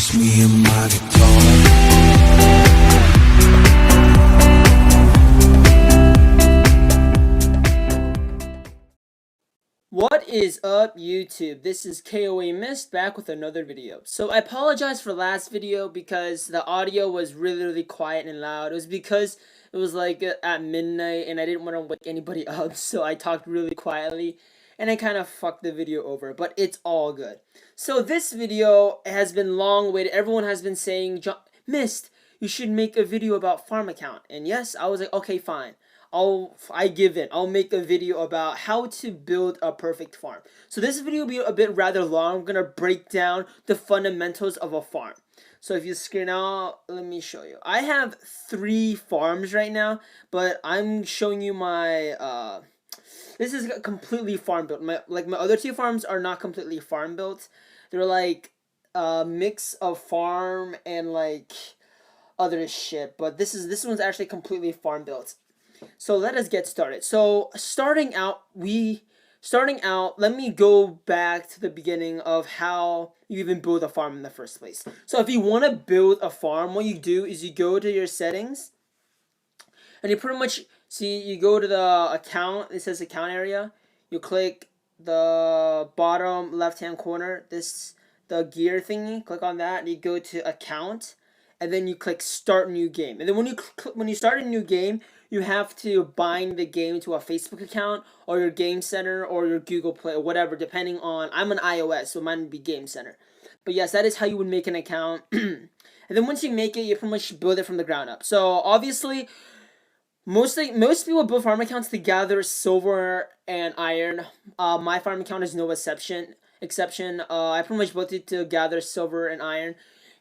just me and my guitar. What is up, YouTube? This is KOA Myst back with another video. So I apologize for last video because the audio was really quiet and loud. It was because it was like at midnight and I didn't want to wake anybody up, so I talked really quietly and I kind of fucked the video over, but it's all good. So this video has been long awaited. Everyone has been saying, Myst, you should make a video about farm account. And yes, I was like, okay, fine. I give in. I'll make a video about how to build a perfect farm. So this video will be a bit rather long. I'm gonna break down the fundamentals of a farm. So if you screen out, let me show you. I have 3 farms right now, but I'm showing you my this is completely farm built. My other 2 farms are not completely farm built. They're like a mix of farm and like other shit, but this one's actually completely farm built. So let us get started. So starting out, let me go back to the beginning of how you even build a farm in the first place. So if you want to build a farm, what you do is you go to your settings, and you pretty much see, you go to the account, it says account area, you click the bottom left hand corner, the gear thingy, click on that, and you go to account, and then you click start new game. And then when you start a new game, you have to bind the game to a Facebook account or your Game Center or your Google Play or whatever, depending on, I'm an iOS, so mine would be Game Center. But yes, that is how you would make an account. And then once you make it, you pretty much build it from the ground up. So obviously, most people build farm accounts to gather silver and iron. My farm account is no exception. I pretty much built it to gather silver and iron.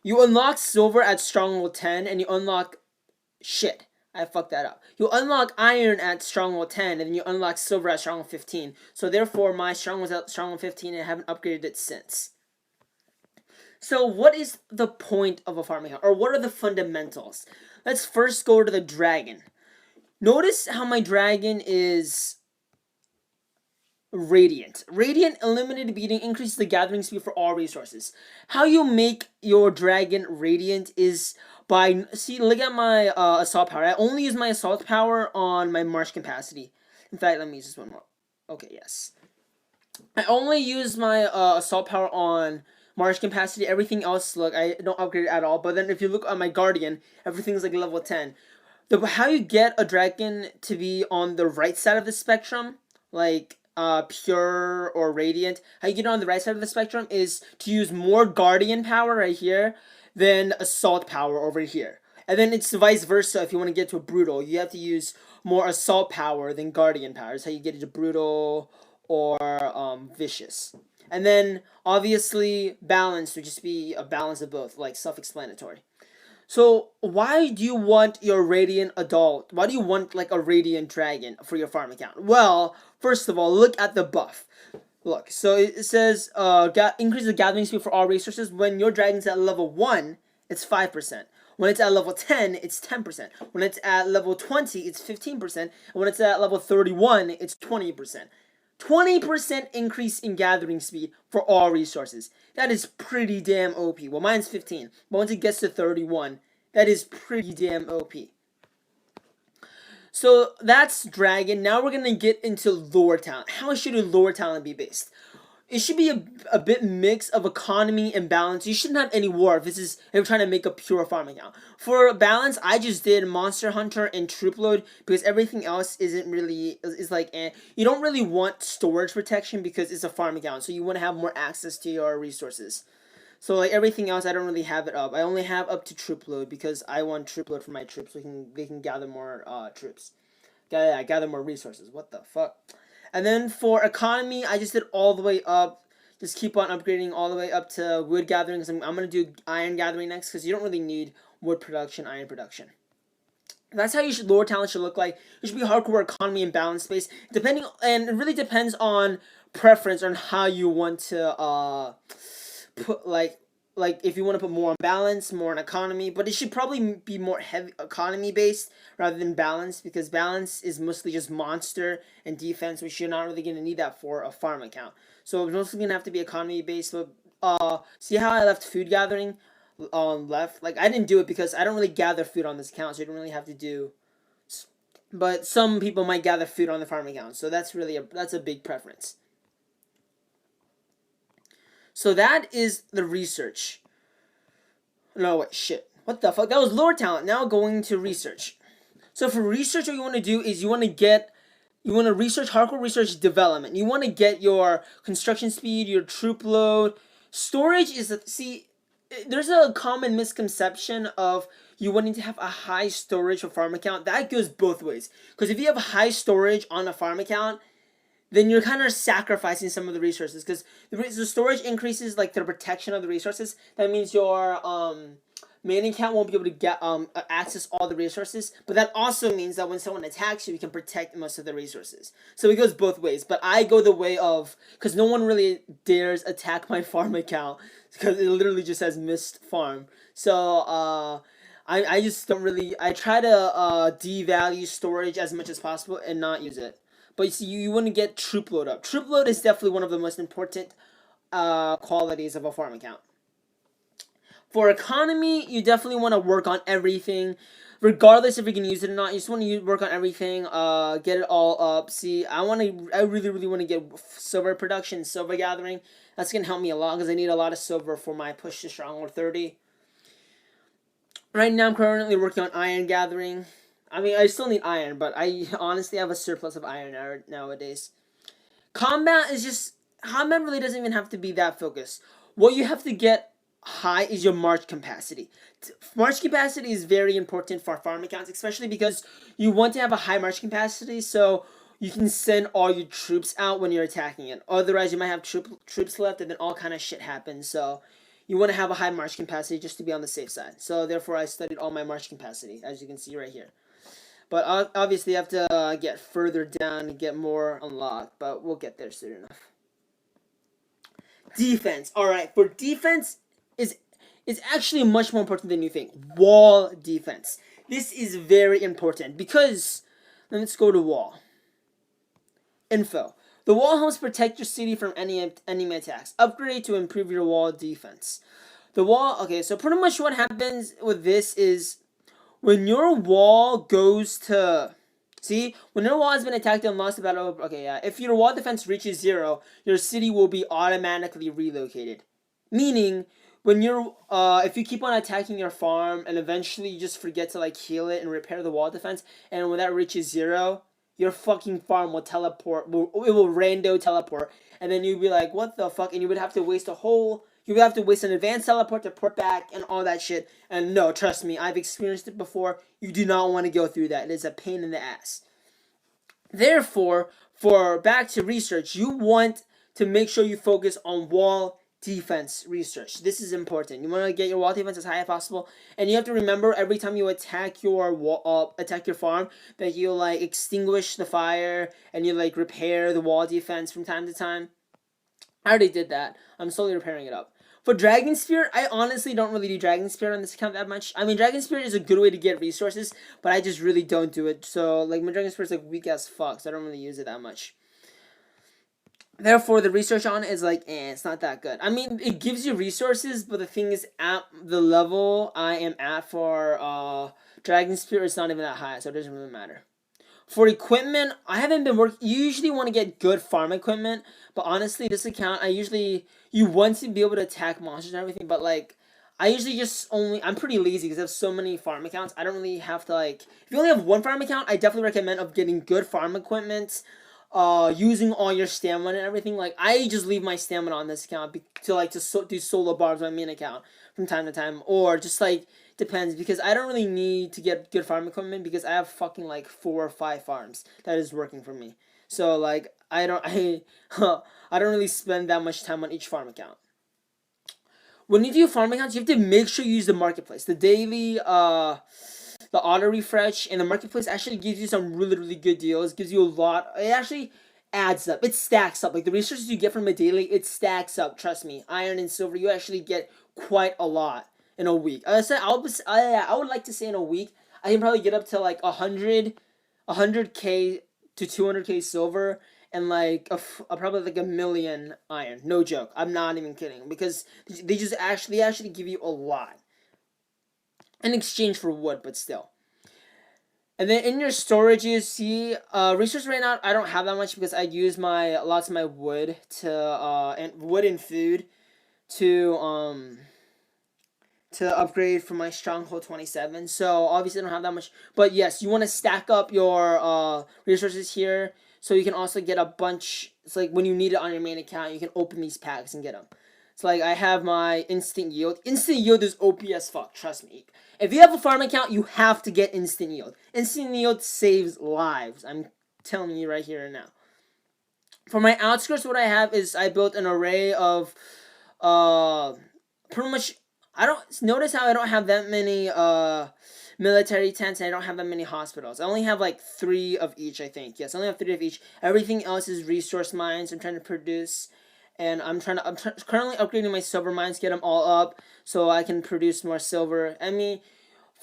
You unlock silver at stronghold 10, and you unlock shit. I fucked that up. You unlock iron at stronghold 10, and then you unlock silver at stronghold 15. So therefore, my stronghold was at stronghold 15, and I haven't upgraded it since. So what is the point of a farm account, or what are the fundamentals? Let's first go to the dragon. Notice how my dragon is Radiant. Radiant eliminated beating increases the gathering speed for all resources. How you make your dragon radiant is by, look at my assault power. I only use my assault power on my march capacity. In fact, let me use this one more. Okay, yes. I only use my assault power on march capacity. Everything else, look, I don't upgrade it at all. But then if you look at my guardian, everything's like level 10. How you get a dragon to be on the right side of the spectrum, like pure or radiant, how you get on the right side of the spectrum is to use more guardian power right here than assault power over here. And then it's vice versa. If you want to get to a brutal, you have to use more assault power than guardian power. That's how you get into brutal or vicious. And then obviously balance would just be a balance of both, like self-explanatory. So why do you want your radiant adult? Why do you want like a radiant dragon for your farm account? Well, first of all, look at the buff. Look, so it says increase the gathering speed for all resources. When your dragon's at level 1, it's 5%. When it's at level 10, it's 10%. When it's at level 20, it's 15%. And when it's at level 31, it's 20%. 20% increase in gathering speed for all resources. That is pretty damn OP. Well, mine's 15, but once it gets to 31, that is pretty damn OP. So that's Dragon. Now we're going to get into lore talent. How should a lore talent be based? It should be a bit mix of economy and balance. You shouldn't have any war if you're trying to make a pure farm account. For balance, I just did Monster Hunter and Troop Load because everything else isn't really, is like, you don't really want storage protection because it's a farm account, so you want to have more access to your resources. So like everything else, I don't really have it up. I only have up to Troop Load because I want Troop Load for my troops so they can gather more troops. Gather more resources. What the fuck? And then for economy, I just did all the way up. Just keep on upgrading all the way up to wood gathering. I'm going to do iron gathering next because you don't really need wood production, iron production. That's how lore talent should look like. It should be hardcore economy and balance space. And it really depends on preference on how you want to put like if you want to put more on balance, more on economy, but it should probably be more heavy economy based rather than balance because balance is mostly just monster and defense, which you're not really going to need that for a farm account. So it's mostly going to have to be economy based. But see how I left food gathering? left. Like, I didn't do it because I don't really gather food on this account, so I don't really have to do. But some people might gather food on the farm account, so that's a big preference. So that is the research. No, wait, shit. What the fuck? That was lower talent. Now going to research. So for research, what you want to do is you want to research hardcore research development. You want to get your construction speed, your troop load. Storage is there's a common misconception of you wanting to have a high storage for farm account. That goes both ways. Because if you have high storage on a farm account, then you're kind of sacrificing some of the resources. Because the storage increases like the protection of the resources. That means your main account won't be able to get access all the resources, but that also means that when someone attacks you, you can protect most of the resources. So it goes both ways, but I go the way of, because no one really dares attack my farm account, because it literally just says missed farm. So I just don't really, I try to devalue storage as much as possible and not use it. But you see, you want to get troop load up. Troop load is definitely one of the most important qualities of a farm account. For economy, you definitely want to work on everything, regardless if you can use it or not. You just want to work on everything, get it all up. See, I really, really want to get silver production, silver gathering. That's gonna help me a lot because I need a lot of silver for my push to stronghold 30. Right now, I'm currently working on iron gathering. I mean, I still need iron, but I honestly have a surplus of iron nowadays. Combat really doesn't even have to be that focused. What you have to get high is your march capacity. March capacity is very important for farm accounts, especially because you want to have a high march capacity so you can send all your troops out when you're attacking it. Otherwise, you might have troops left and then all kind of shit happens. So you want to have a high march capacity just to be on the safe side. So therefore, I studied all my march capacity, as you can see right here. But obviously, you have to get further down and get more unlocked. But we'll get there soon enough. Defense. Alright, for defense, is actually much more important than you think. Wall defense. This is very important because, let's go to wall. Info. The wall helps protect your city from any enemy attacks. Upgrade to improve your wall defense. The wall, okay, so pretty much what happens with this is when your wall goes to, see, when your wall has been attacked and lost a battle, okay, yeah, if your wall defense reaches 0, your city will be automatically relocated. Meaning, when you're, if you keep on attacking your farm and eventually you just forget to like heal it and repair the wall defense, and when that reaches 0, your fucking farm will teleport, it will rando teleport, and then you'd be like, what the fuck, and you would have to waste an advanced teleport to port back and all that shit, and no, trust me, I've experienced it before, you do not want to go through that, it is a pain in the ass. Therefore, for back to research, you want to make sure you focus on wall defense research. This is important. You want to get your wall defense as high as possible, and you have to remember every time you attack your farm that you like extinguish the fire and you like repair the wall defense from time to time. I already did that. I'm slowly repairing it up. For Dragon Spear, I honestly don't really do Dragon Spear on this account that much. I mean, Dragon Spear is a good way to get resources, but I just really don't do it. So, like, my Dragon Spear is like weak as fuck, so I don't really use it that much. Therefore, the research on it is like, it's not that good. I mean, it gives you resources, but the thing is, at the level I am at for Dragon Spear, it's not even that high, so it doesn't really matter. For equipment, I haven't been working. You usually want to get good farm equipment, but honestly, this account, you want to be able to attack monsters and everything, but like, I usually I'm pretty lazy because I have so many farm accounts. I don't really have to like, if you only have one farm account, I definitely recommend of getting good farm equipment. Using all your stamina and everything. Like, I just leave my stamina on this account to do solo barbs on my main account from time to time, or just like depends, because I don't really need to get good farm equipment because I have fucking like 4 or 5 farms that is working for me. So like I don't really spend that much time on each farm account. When you do farm accounts, you have to make sure you use the marketplace. The daily the auto refresh and the marketplace actually gives you some really, really good deals. Gives you a lot. It actually adds up. It stacks up. Like the resources you get from a daily, it stacks up. Trust me. Iron and silver, you actually get quite a lot in a week. I would like to say in a week, I can probably get up to like 100k to 200k silver and like probably like 1,000,000 iron. No joke. I'm not even kidding, because they actually give you a lot. in exchange for wood, but still. And then in your storage, you see resources right now. I don't have that much because I use lots of my wood and wood and food to upgrade for my Stronghold 27. So obviously I don't have that much. But yes, you want to stack up your resources here so you can also get a bunch. It's like when you need it on your main account, you can open these packs and get them. So like I have my instant yield. Instant yield is OP as fuck, trust me. If you have a farm account, you have to get instant yield. Instant yield saves lives. I'm telling you right here and now. For my outskirts, what I have is I built an array of pretty much. I don't notice how I don't have that many military tents and I don't have that many hospitals. I only have like 3 of each, I think. Yes, I only have 3 of each. Everything else is resource mines I'm trying to produce, and I'm currently upgrading my silver mines, get them all up so I can produce more silver. I mean,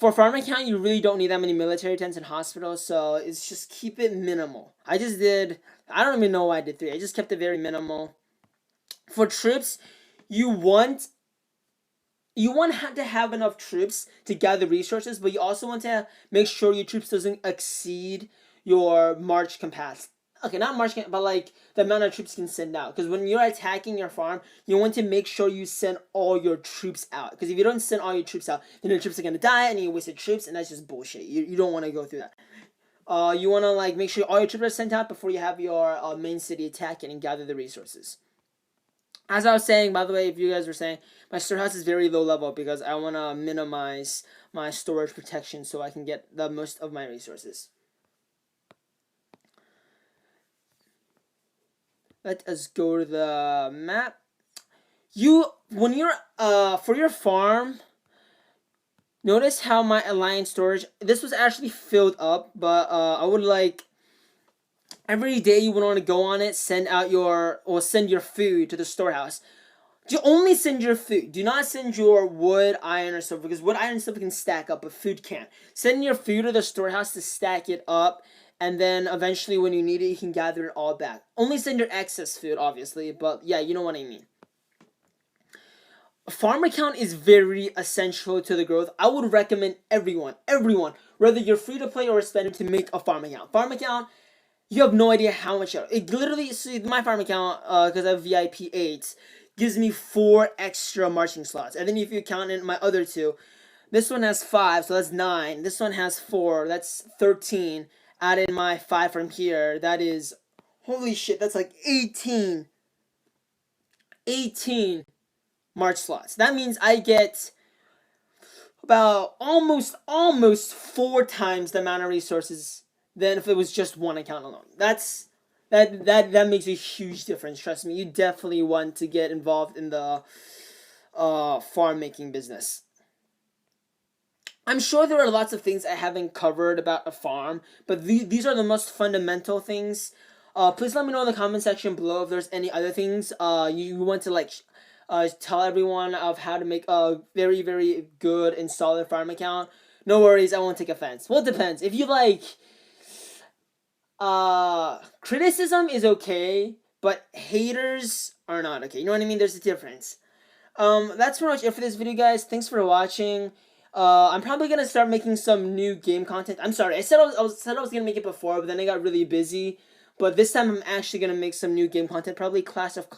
for farm account, you really don't need that many military tents and hospitals, so it's just keep it minimal. I don't even know why I did 3. I just kept it very minimal. For troops, you want to have enough troops to gather resources, but you also want to make sure your troops doesn't exceed your march capacity. Okay, not march, but like the amount of troops you can send out. Because when you're attacking your farm, you want to make sure you send all your troops out. Because if you don't send all your troops out, then your troops are gonna die, and you wasted troops, and that's just bullshit. You don't want to go through that. You want to like make sure all your troops are sent out before you have your main city attack and gather the resources. As I was saying, by the way, if you guys were saying, my storehouse is very low level because I want to minimize my storage protection so I can get the most of my resources. Let us go to the map. When you're for your farm, notice how my alliance storage, this was actually filled up, but I would like every day you would want to go on it, send your food to the storehouse. You only send your food. Do not send your wood, iron, or silver, because wood, iron, and silver can stack up, but food can't. Send your food to the storehouse to stack it up, and then eventually when you need it, you can gather it all back. Only send your excess food, obviously, but yeah, you know what I mean. A farm account is very essential to the growth. I would recommend everyone, whether you're free to play or a spender, to make a farm account. Farm account, you have no idea how much it literally. See, my farm account, because I have VIP 8, gives me 4 extra marching slots. And then if you count in my other 2, this one has 5, so that's 9. This one has 4, that's 13. Add in my 5 from here, that is, holy shit, that's like 18 march slots. That means I get about almost 4 times the amount of resources than if it was just one account alone. That makes a huge difference. Trust me, you definitely want to get involved in the farm making business. I'm sure there are lots of things I haven't covered about a farm, but these are the most fundamental things. Please let me know in the comment section below if there's any other things you want to like tell everyone of how to make a very, very good and solid farm account. No worries, I won't take offense. Well, it depends. If you like criticism is okay, but haters are not okay. You know what I mean? There's a difference. That's pretty much it for this video, guys. Thanks for watching. I'm probably gonna start making some new game content. I'm sorry, I said I was gonna make it before, but then I got really busy. But this time I'm actually gonna make some new game content, probably Clash of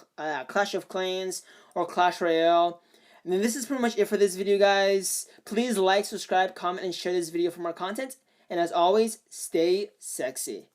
Clans or Clash Royale. And then this is pretty much it for this video, guys. Please like, subscribe, comment, and share this video for more content. And as always, stay sexy.